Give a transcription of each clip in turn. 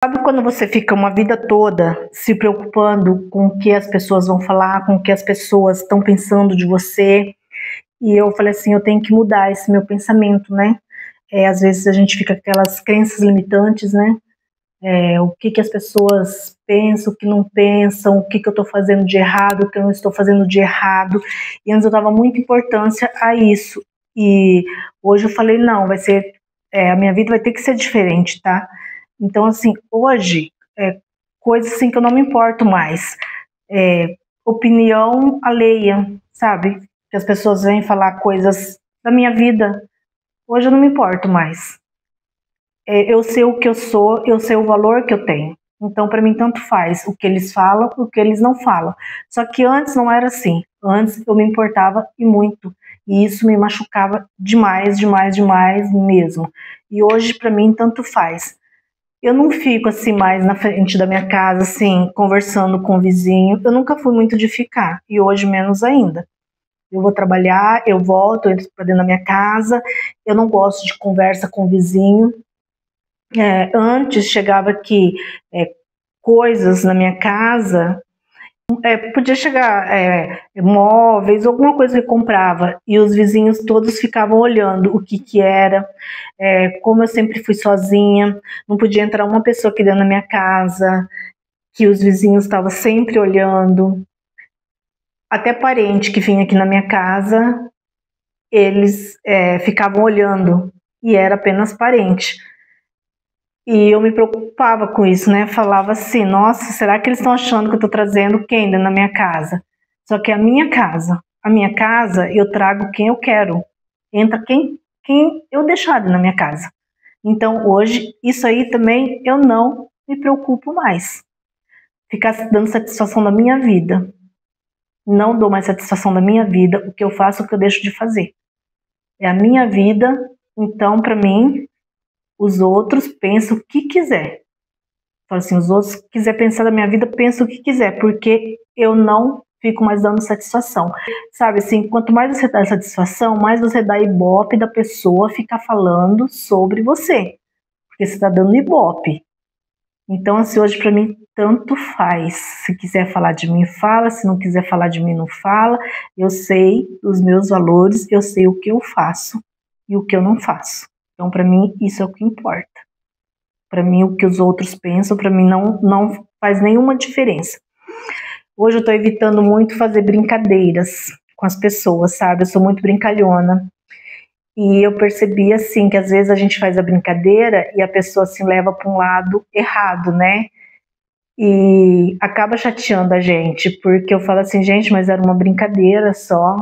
Sabe quando você fica uma vida toda se preocupando com o que as pessoas vão falar, com o que as pessoas estão pensando de você? E eu falei assim, eu tenho que mudar esse meu pensamento, né? Às vezes a gente fica com aquelas crenças limitantes, né? O que que as pessoas pensam, o que não pensam, o que que eu estou fazendo de errado, o que eu não estou fazendo de errado. E antes eu dava muita importância a isso. E hoje eu falei, não, vai ser, a minha vida vai ter que ser diferente, tá? Então, assim, hoje, coisas assim que eu não me importo mais. Opinião alheia, sabe? Que as pessoas vêm falar coisas da minha vida. Hoje eu não me importo mais. Eu sei o que eu sou, eu sei o valor que eu tenho. Então, para mim, tanto faz o que eles falam, o que eles não falam. Só que antes não era assim. Antes eu me importava e muito. E isso me machucava demais, demais, demais mesmo. E hoje, para mim, tanto faz. Eu não fico assim mais na frente da minha casa, assim, conversando com o vizinho. Eu nunca fui muito de ficar. E hoje menos ainda. Eu vou trabalhar, eu volto, eu entro para dentro da minha casa. Eu não gosto de conversa com o vizinho. Antes chegava aqui coisas na minha casa, podia chegar móveis, alguma coisa que comprava, e os vizinhos todos ficavam olhando o que que era. Como eu sempre fui sozinha, não podia entrar uma pessoa aqui dentro da minha casa, que os vizinhos estavam sempre olhando. Até parente que vinha aqui na minha casa, eles ficavam olhando, e era apenas parente. E eu me preocupava com isso, né? Falava assim, nossa, será que eles estão achando que eu estou trazendo quem dentro da minha casa? Só que a minha casa, eu trago quem eu quero. Entra quem eu deixar na minha casa. Então, hoje, isso aí também eu não me preocupo mais. Ficar dando satisfação da minha vida. Não dou mais satisfação da minha vida, o que eu faço, o que eu deixo de fazer. É a minha vida, então, para mim, os outros pensam o que quiser. Falo assim, os outros que quiser pensar da minha vida, pensa o que quiser, porque eu não fico mais dando satisfação. Sabe assim, quanto mais você dá satisfação, mais você dá ibope da pessoa ficar falando sobre você. Porque você está dando ibope. Então, assim, hoje para mim, tanto faz. Se quiser falar de mim, fala. Se não quiser falar de mim, não fala. Eu sei os meus valores, eu sei o que eu faço e o que eu não faço. Então, para mim, isso é o que importa. Para mim, o que os outros pensam, para mim, não faz nenhuma diferença. Hoje eu estou evitando muito fazer brincadeiras com as pessoas, sabe? Eu sou muito brincalhona. E eu percebi, assim, que às vezes a gente faz a brincadeira e a pessoa se leva para um lado errado, né? E acaba chateando a gente, porque eu falo assim, gente, mas era uma brincadeira só.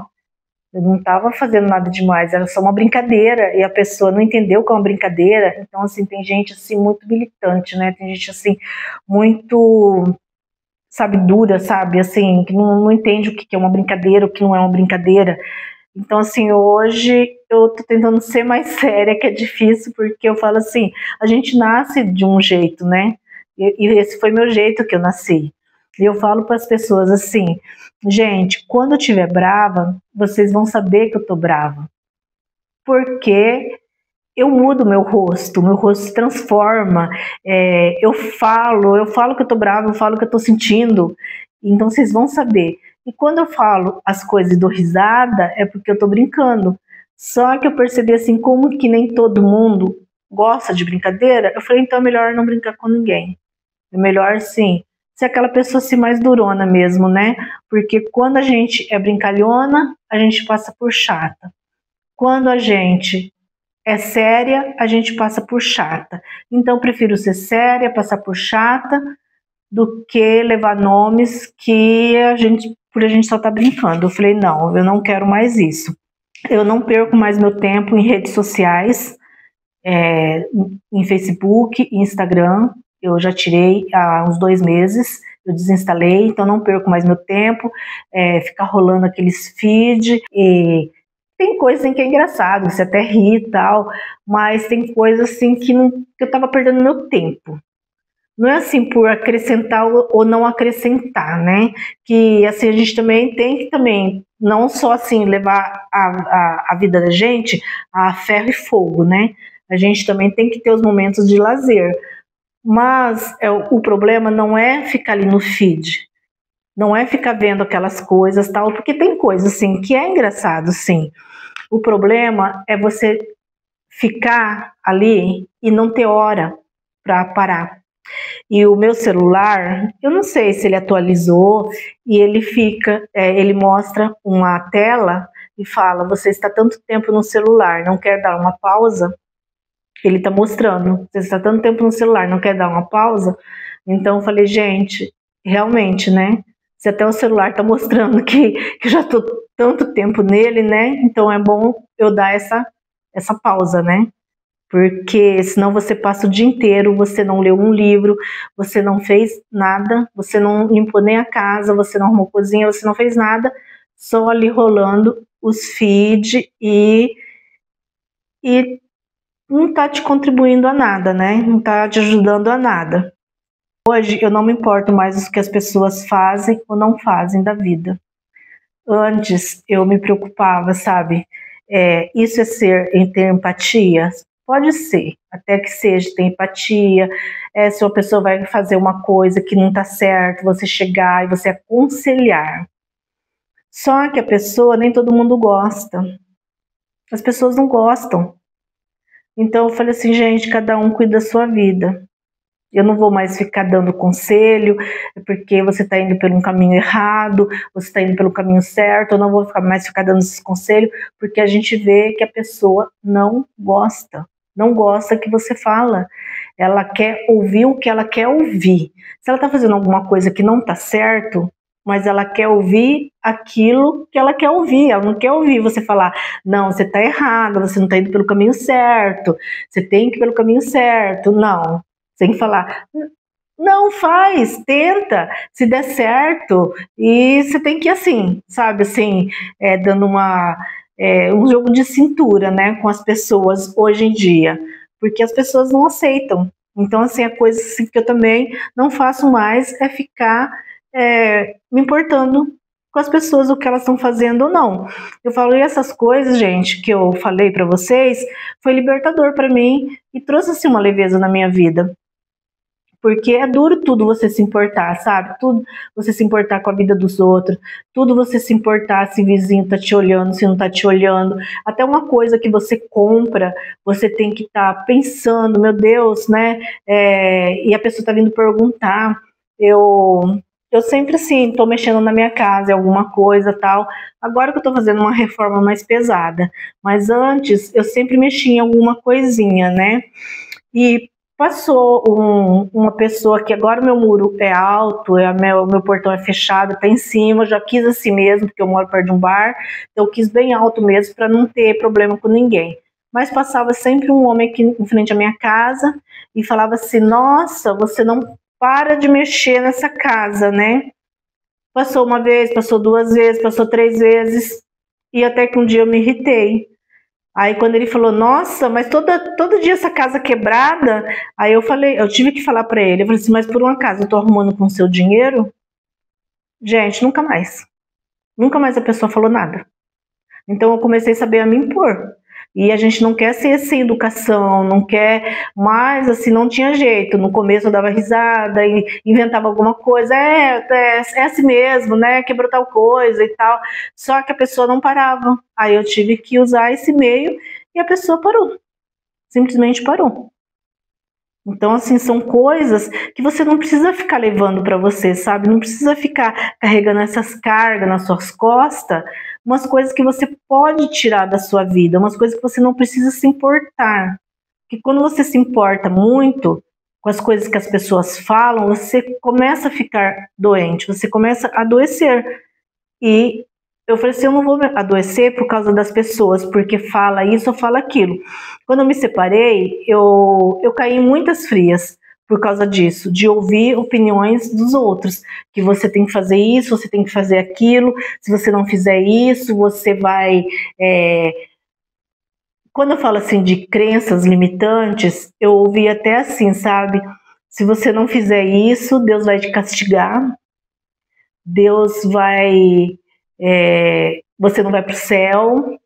Eu não estava fazendo nada demais, era só uma brincadeira, e a pessoa não entendeu que é uma brincadeira. Então, assim, tem gente, assim, muito militante, né? Tem gente, assim, muito, sabe, dura, sabe? Assim, que não entende o que é uma brincadeira, o que não é uma brincadeira. Então, assim, hoje eu tô tentando ser mais séria, que é difícil, porque eu falo assim, a gente nasce de um jeito, né? E esse foi meu jeito que eu nasci. E eu falo para as pessoas assim, gente, quando eu estiver brava, vocês vão saber que eu tô brava. Porque eu mudo meu rosto se transforma. Eu falo que eu tô brava, eu falo que eu tô sentindo. Então vocês vão saber. E quando eu falo as coisas e dou risada, é porque eu tô brincando. Só que eu percebi assim, como que nem todo mundo gosta de brincadeira, eu falei, então é melhor não brincar com ninguém. É melhor, sim, ser aquela pessoa assim mais durona mesmo, né? Porque quando a gente é brincalhona, a gente passa por chata. Quando a gente é séria, a gente passa por chata. Então, eu prefiro ser séria, passar por chata, do que levar nomes que por a gente só tá brincando. Eu falei, não, eu não quero mais isso. Eu não perco mais meu tempo em redes sociais, em Facebook, Instagram. Eu já tirei há uns 2 meses, eu desinstalei, então não perco mais meu tempo, ficar rolando aqueles feed, e tem coisa assim que é engraçado, você até ri e tal, mas tem coisa assim que eu tava perdendo meu tempo. Não é assim por acrescentar ou não acrescentar, né? Que assim a gente também tem que também não só assim levar a vida da gente a ferro e fogo, né? A gente também tem que ter os momentos de lazer. Mas o problema não é ficar ali no feed, não é ficar vendo aquelas coisas tal, porque tem coisas assim que é engraçado, sim. O problema é você ficar ali e não ter hora para parar. E o meu celular, eu não sei se ele atualizou, e ele ele mostra uma tela e fala: você está tanto tempo no celular, não quer dar uma pausa? Ele está mostrando, você está tanto tempo no celular, não quer dar uma pausa? Então eu falei, gente, realmente, né? Se até o celular está mostrando que eu já estou tanto tempo nele, né? Então é bom eu dar essa pausa, né? Porque senão você passa o dia inteiro, você não leu um livro, você não fez nada, você não limpou nem a casa, você não arrumou a cozinha, você não fez nada, só ali rolando os feed e não está te contribuindo a nada, né? Não está te ajudando a nada. Hoje eu não me importo mais o que as pessoas fazem ou não fazem da vida. Antes eu me preocupava, sabe? Isso é ter empatia? Pode ser, até que seja ter empatia. Se uma pessoa vai fazer uma coisa que não está certo, você chegar e você aconselhar. Só que a pessoa, nem todo mundo gosta. As pessoas não gostam. Então eu falei assim, gente, cada um cuida da sua vida. Eu não vou mais ficar dando conselho, porque você está indo pelo um caminho errado, você está indo pelo caminho certo. Eu não vou mais ficar dando esses conselhos, porque a gente vê que a pessoa não gosta que você fala. Ela quer ouvir o que ela quer ouvir. Se ela está fazendo alguma coisa que não está certo, mas ela quer ouvir aquilo que ela quer ouvir. Ela não quer ouvir você falar, não, você está errado, você não está indo pelo caminho certo, você tem que ir pelo caminho certo. Não. Você tem que falar, não, faz, tenta, se der certo. E você tem que ir assim, sabe, assim, dando um jogo de cintura, né, com as pessoas hoje em dia, porque as pessoas não aceitam. Então, assim, a coisa assim, que eu também não faço mais é ficar me importando com as pessoas, o que elas estão fazendo ou não. Eu falo, e essas coisas, gente, que eu falei para vocês, foi libertador para mim e trouxe, assim, uma leveza na minha vida. Porque é duro tudo você se importar, sabe? Tudo você se importar com a vida dos outros, tudo você se importar se o vizinho tá te olhando, se não tá te olhando. Até uma coisa que você compra, você tem que estar pensando, meu Deus, né? E a pessoa tá vindo perguntar. Eu sempre, assim, tô mexendo na minha casa, em alguma coisa tal. Agora que eu tô fazendo uma reforma mais pesada. Mas antes, eu sempre mexia em alguma coisinha, né? E passou uma pessoa que agora meu muro é alto, meu portão é fechado, tá em cima, eu já quis assim mesmo, porque eu moro perto de um bar, então eu quis bem alto mesmo para não ter problema com ninguém. Mas passava sempre um homem aqui em frente à minha casa e falava assim, nossa, você não para de mexer nessa casa, né? Passou uma vez, passou duas vezes, passou três vezes, e até que um dia eu me irritei. Aí quando ele falou, nossa, mas todo dia essa casa quebrada, aí eu tive que falar pra ele, eu falei assim, mas por um acaso eu tô arrumando com o seu dinheiro? Gente, nunca mais. Nunca mais a pessoa falou nada. Então eu comecei a saber a me impor. E a gente não quer ser sem educação, não quer mais, assim, não tinha jeito. No começo eu dava risada e inventava alguma coisa, é assim mesmo, né? Quebrou tal coisa e tal. Só que a pessoa não parava. Aí eu tive que usar esse meio e a pessoa parou. Simplesmente parou. Então, assim, são coisas que você não precisa ficar levando para você, sabe? Não precisa ficar carregando essas cargas nas suas costas, umas coisas que você pode tirar da sua vida, umas coisas que você não precisa se importar. Porque quando você se importa muito com as coisas que as pessoas falam, você começa a ficar doente, você começa a adoecer. E eu falei assim, eu não vou adoecer por causa das pessoas, porque fala isso ou fala aquilo. Quando eu me separei, eu caí em muitas frias por causa disso, de ouvir opiniões dos outros, que você tem que fazer isso, você tem que fazer aquilo, se você não fizer isso, você vai... Quando eu falo assim de crenças limitantes, eu ouvi até assim, sabe? Se você não fizer isso, Deus vai te castigar, Deus vai... você não vai pro céu,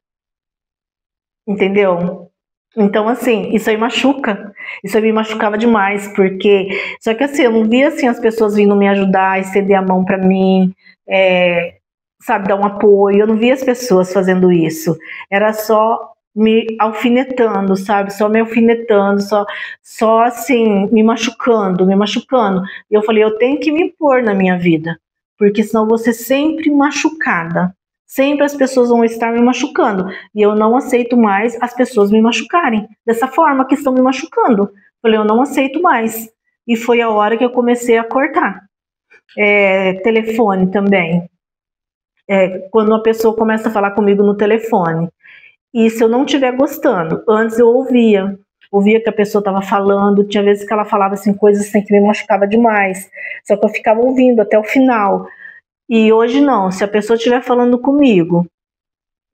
entendeu? Então, assim, isso aí machuca. Isso me machucava demais, porque... Só que assim, eu não via assim, as pessoas vindo me ajudar, estender a mão para mim, sabe, dar um apoio. Eu não via as pessoas fazendo isso. Era só me alfinetando, sabe? Só me alfinetando, só assim, me machucando, me machucando. E eu falei, eu tenho que me impor na minha vida, porque senão eu vou ser sempre machucada. Sempre as pessoas vão estar me machucando. E eu não aceito mais as pessoas me machucarem. Dessa forma que estão me machucando. Falei, eu não aceito mais. E foi a hora que eu comecei a cortar. Telefone também. Quando uma pessoa começa a falar comigo no telefone. E se eu não estiver gostando, antes eu ouvia que a pessoa estava falando, tinha vezes que ela falava assim, coisas assim que me machucava demais. Só que eu ficava ouvindo até o final. E hoje não, se a pessoa estiver falando comigo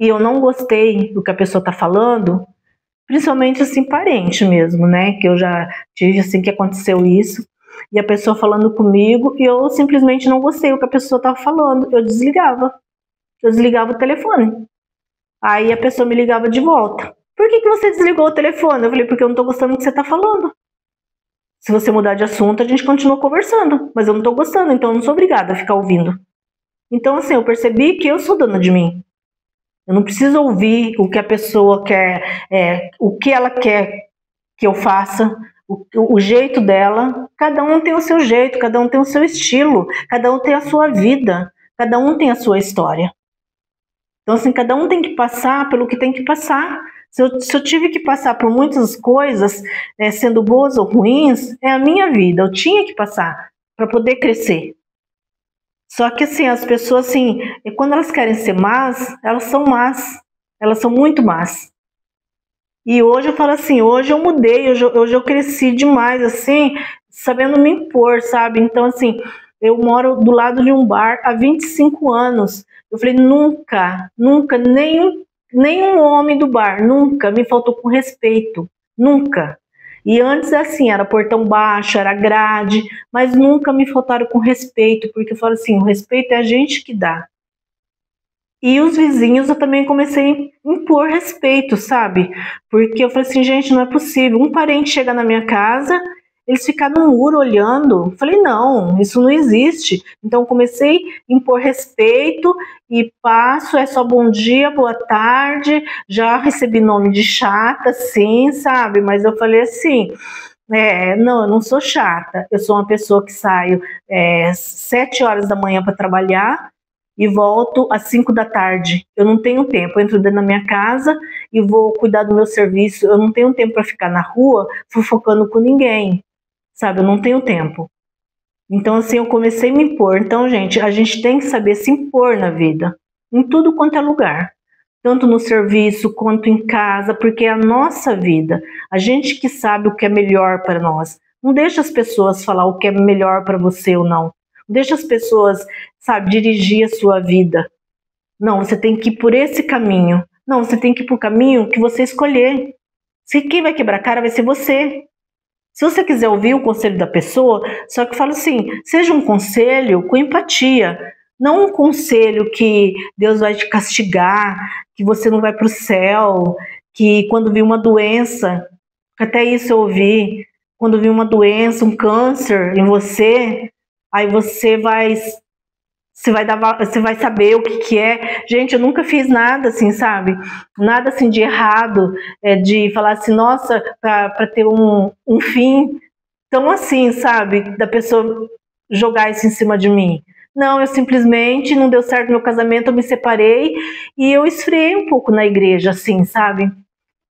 e eu não gostei do que a pessoa está falando, principalmente assim, parente mesmo, né? Que eu já tive assim que aconteceu isso, e a pessoa falando comigo e eu simplesmente não gostei do que a pessoa estava falando, eu desligava o telefone. Aí a pessoa me ligava de volta. Por que você desligou o telefone? Eu falei, porque eu não estou gostando do que você está falando. Se você mudar de assunto, a gente continua conversando, mas eu não estou gostando, então eu não sou obrigada a ficar ouvindo. Então, assim, eu percebi que eu sou dona de mim. Eu não preciso ouvir o que a pessoa quer, o que ela quer que eu faça, o jeito dela. Cada um tem o seu jeito, cada um tem o seu estilo, cada um tem a sua vida, cada um tem a sua história. Então, assim, cada um tem que passar pelo que tem que passar. Se eu tive que passar por muitas coisas, sendo boas ou ruins, é a minha vida. Eu tinha que passar para poder crescer. Só que assim, as pessoas assim, quando elas querem ser más, elas são muito más. E hoje eu falo assim, hoje eu mudei, hoje eu cresci demais, assim, sabendo me impor, sabe? Então assim, eu moro do lado de um bar há 25 anos. Eu falei, nunca, nenhum homem do bar, nunca me faltou com respeito, nunca. E antes, assim, era portão baixo, era grade, mas nunca me faltaram com respeito, porque eu falo assim, o respeito é a gente que dá. E os vizinhos eu também comecei a impor respeito, sabe? Porque eu falei assim, gente, não é possível. Um parente chega na minha casa, eles ficaram no muro olhando. Eu falei, não, isso não existe. Então comecei a impor respeito e passo, é só bom dia, boa tarde. Já recebi nome de chata, sim, sabe? Mas eu falei assim, não, eu não sou chata. Eu sou uma pessoa que saio 7 horas da manhã para trabalhar e volto às 5 da tarde. Eu não tenho tempo, eu entro dentro da minha casa e vou cuidar do meu serviço. Eu não tenho tempo para ficar na rua fofocando com ninguém, sabe? Eu não tenho tempo. Então, assim, eu comecei a me impor. Então, gente, a gente tem que saber se impor na vida, em tudo quanto é lugar. Tanto no serviço quanto em casa, porque é a nossa vida. A gente que sabe o que é melhor para nós. Não deixa as pessoas falar o que é melhor para você ou não. Deixa as pessoas, sabe, dirigir a sua vida. Não, você tem que ir por esse caminho. Não, você tem que ir por o caminho que você escolher. Se quem vai quebrar a cara vai ser você. Se você quiser ouvir o conselho da pessoa, só que falo assim, seja um conselho com empatia. Não um conselho que Deus vai te castigar, que você não vai para o céu, que quando vir uma doença, até isso eu ouvi, quando vir uma doença, um câncer em você, aí você vai saber o que é. Gente, eu nunca fiz nada assim, sabe? Nada assim de errado, de falar assim, nossa, para ter um fim tão assim, sabe? Da pessoa jogar isso em cima de mim. Não, eu simplesmente não deu certo meu casamento, eu me separei e eu esfriei um pouco na igreja, assim, sabe?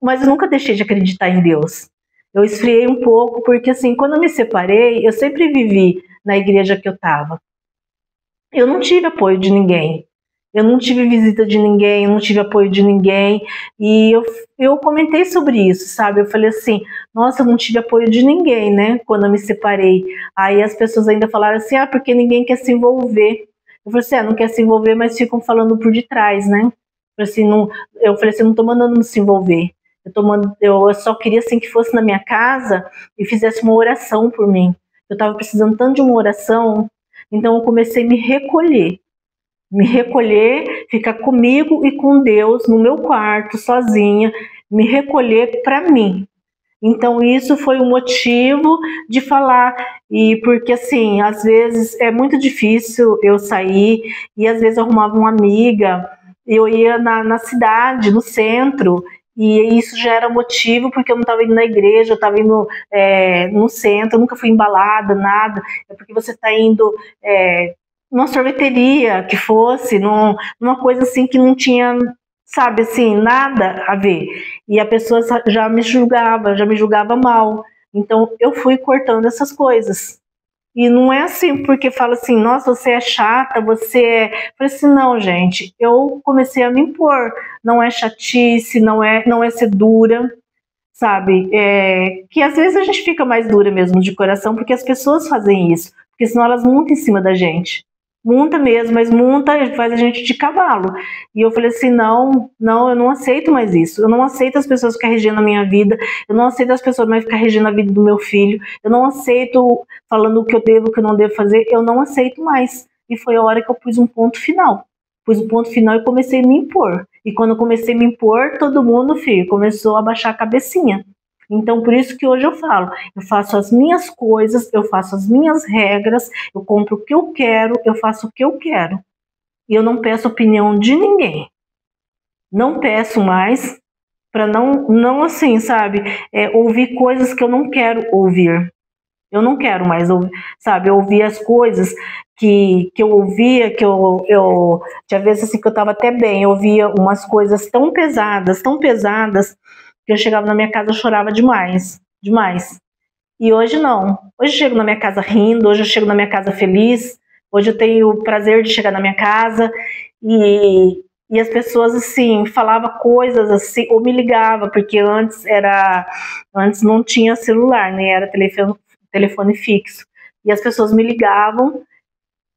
Mas eu nunca deixei de acreditar em Deus. Eu esfriei um pouco porque, assim, quando eu me separei, eu sempre vivi na igreja que eu estava. Eu não tive apoio de ninguém. Eu não tive visita de ninguém, eu não tive apoio de ninguém. E eu comentei sobre isso, sabe? Eu falei assim, nossa, eu não tive apoio de ninguém, né? Quando eu me separei. Aí as pessoas ainda falaram assim, porque ninguém quer se envolver. Eu falei assim, não quer se envolver, mas ficam falando por detrás, né? Eu falei assim, não tô mandando se envolver. Eu só queria assim que fosse na minha casa e fizesse uma oração por mim. Eu tava precisando tanto de uma oração, então eu comecei a me recolher, ficar comigo e com Deus no meu quarto, sozinha, me recolher para mim. Então isso foi o motivo de falar, e porque assim, às vezes é muito difícil eu sair, e às vezes eu arrumava uma amiga, eu ia na cidade, no centro, e isso já era motivo, porque eu não estava indo na igreja, eu estava indo no centro, eu nunca fui embalada, nada, é porque você está indo numa sorveteria que fosse, numa coisa assim que não tinha, sabe, assim, nada a ver. E a pessoa já me julgava mal. Então eu fui cortando essas coisas. E não é assim porque fala assim, nossa, você é chata, você é... Eu falei assim, não, gente, eu comecei a me impor. Não é chatice, não é ser dura, sabe? Que às vezes a gente fica mais dura mesmo de coração porque as pessoas fazem isso. Porque senão elas montam em cima da gente. Monta mesmo, mas monta faz a gente de cavalo. E eu falei assim, não, eu não aceito mais isso. Eu não aceito as pessoas ficarem regendo a minha vida. Eu não aceito as pessoas mais ficarem regendo a vida do meu filho. Eu não aceito falando o que eu devo, o que eu não devo fazer. Eu não aceito mais. E foi a hora que eu pus um ponto final. Pus um ponto final e comecei a me impor. E quando eu comecei a me impor, todo mundo, filho, começou a baixar a cabecinha. Então, por isso que hoje eu falo, eu faço as minhas coisas, eu faço as minhas regras, eu compro o que eu quero, eu faço o que eu quero. E eu não peço opinião de ninguém. Não peço mais para não assim, sabe, ouvir coisas que eu não quero ouvir. Eu não quero mais ouvir, sabe, ouvir as coisas que eu ouvia, que eu tinha vezes assim que eu estava até bem, eu ouvia umas coisas tão pesadas, que eu chegava na minha casa e chorava demais, demais. E hoje não. Hoje eu chego na minha casa rindo, hoje eu chego na minha casa feliz, hoje eu tenho o prazer de chegar na minha casa e as pessoas assim falavam coisas assim, ou me ligavam, porque antes não tinha celular, né? Era telefone fixo. E as pessoas me ligavam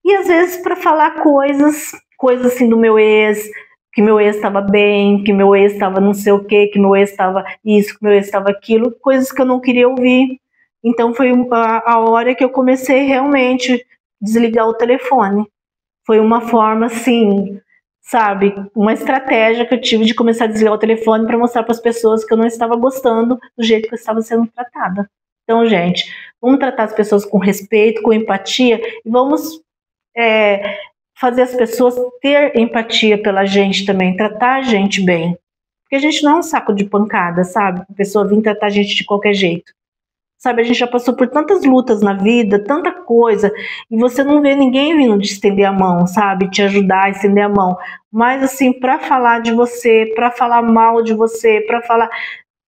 e às vezes para falar coisas assim do meu ex, que meu ex estava bem, que meu ex estava não sei o que meu ex estava isso, que meu ex estava aquilo, coisas que eu não queria ouvir. Então foi a hora que eu comecei realmente a desligar o telefone. Foi uma forma assim, sabe, uma estratégia que eu tive de começar a desligar o telefone para mostrar para as pessoas que eu não estava gostando do jeito que eu estava sendo tratada. Então, gente, vamos tratar as pessoas com respeito, com empatia e vamos fazer as pessoas ter empatia pela gente também, tratar a gente bem. Porque a gente não é um saco de pancada, sabe? A pessoa vir tratar a gente de qualquer jeito. Sabe, a gente já passou por tantas lutas na vida, tanta coisa, e você não vê ninguém vindo te estender a mão, sabe? Te ajudar a estender a mão. Mas, assim, para falar de você, para falar mal de você, para falar...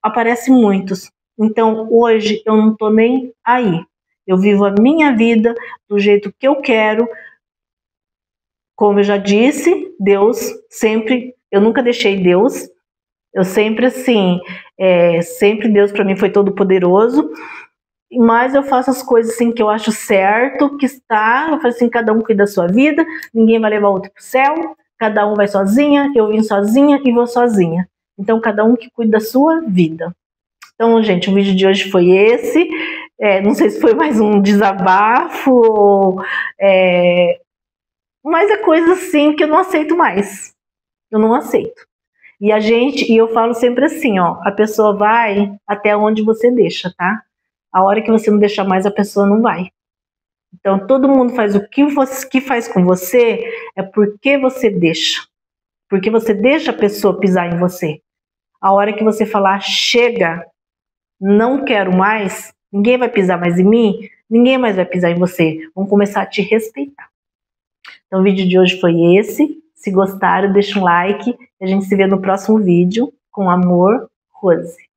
Aparecem muitos. Então, hoje, eu não tô nem aí. Eu vivo a minha vida do jeito que eu quero. Como eu já disse, Deus sempre... Eu nunca deixei Deus. Eu sempre, assim... sempre Deus para mim foi todo poderoso. Mas eu faço as coisas assim que eu acho certo, que está, eu falo assim, cada um cuida da sua vida, ninguém vai levar outro pro céu, cada um vai sozinha, eu vim sozinha e vou sozinha. Então cada um que cuida da sua vida. Então, gente, o vídeo de hoje foi esse. Não sei se foi mais um desabafo, mas é coisa assim que eu não aceito mais. Eu não aceito. E eu falo sempre assim, ó, a pessoa vai até onde você deixa, tá? A hora que você não deixar mais, a pessoa não vai. Então, todo mundo faz o que faz com você é porque você deixa. Porque você deixa a pessoa pisar em você. A hora que você falar, chega, não quero mais, ninguém vai pisar mais em mim, ninguém mais vai pisar em você. Vão começar a te respeitar. Então, o vídeo de hoje foi esse. Se gostaram, deixa um like. A gente se vê no próximo vídeo. Com amor, Rose.